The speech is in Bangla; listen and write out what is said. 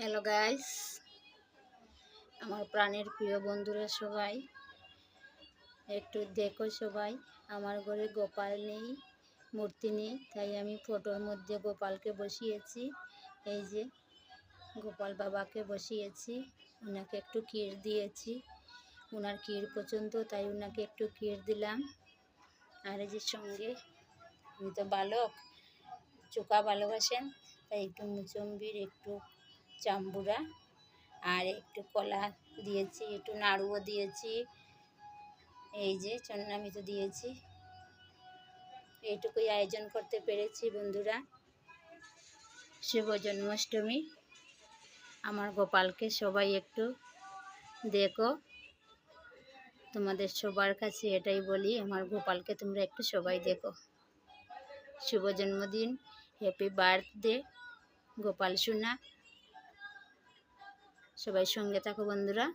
হ্যালো গাইস, আমার প্রাণের প্রিয় বন্ধুরা সবাই একটু দেখো। সবাই আমার ঘরে গোপাল নেই, মূর্তি নেই, তাই আমি ফটোর মধ্যে গোপালকে বসিয়েছি। এই যে গোপাল বাবাকে বসিয়েছি, ওনাকে একটু ক্ষীর দিয়েছি। ওনার ক্ষীর পছন্দ, তাই ওনাকে একটু ক্ষীর দিলাম। আর এই যে সঙ্গে উনি তো বালক, চোখা ভালোবাসেন, তাই একটু মুচম্বির, একটু জাম্বুরা আর একটু কলা দিয়েছি, একটু নাড়ুও দিয়েছি। এই যে চন্নামি তো দিয়েছি। এইটুকুই আয়োজন করতে পেরেছি বন্ধুরা। শুভ জন্মাষ্টমী। আমার গোপালকে সবাই একটু দেখো। তোমাদের সবার কাছে এটাই বলি, আমার গোপালকে তোমরা একটু সবাই দেখো। শুভ জন্মদিন, হ্যাপি বার্থডে গোপাল সোনা। সবাই সঙ্গে থাকো বন্ধুরা।